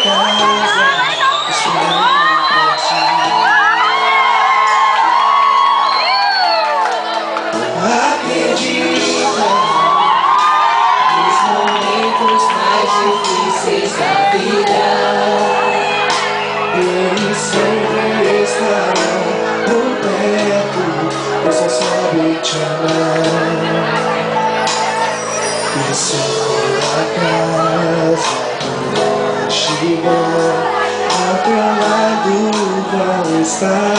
casa, esperando por ti. Acredita nos momentos mais difíceis da vida, eles sempre estarão por perto. Eu só sabe te amar. E se for a casa do chegou, ao teu lado vão estar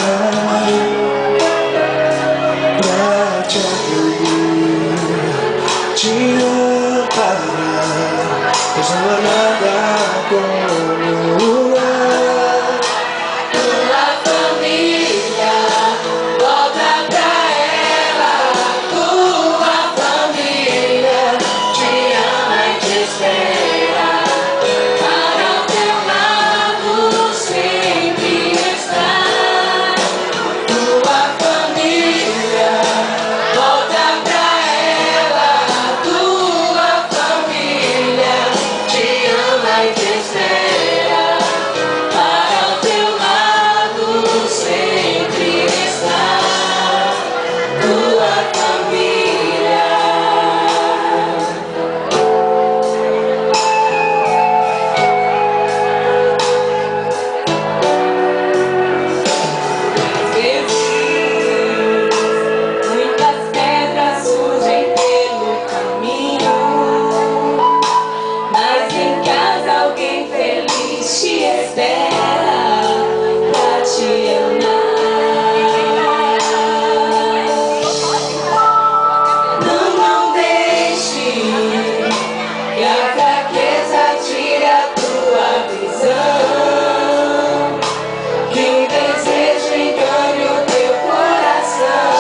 pra te acolher, te amparar, pois não há nada como lar. Tua família, volta pra ela. Tua família te ama e te espera, para o teu lado sempre estar. Tua família, volta pra ela. Tua família te ama e te espera, para o teu lado sempre estar. Tua família. Muitas pedras surgem pelo caminho, mas em casa alguém feliz te espera pra te amar. Não deixe que a fraqueza tire a tua visão, que o desejo engane o teu coração.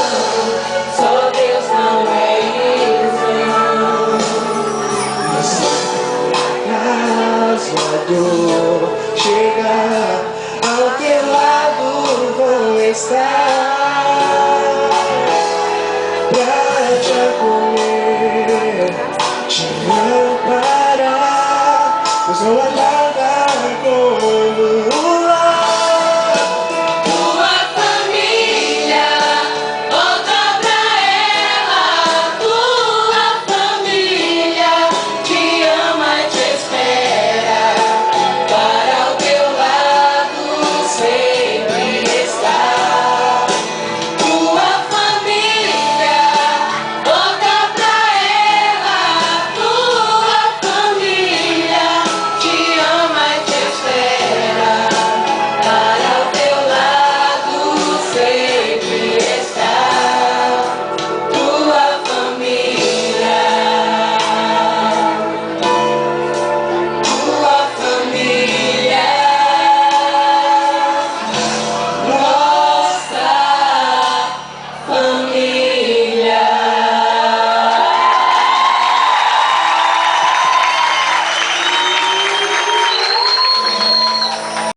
Só Deus não é isso. Caso a dor chegar, ao teu lado vou estar pra te acolher, te amparar, pois não há nada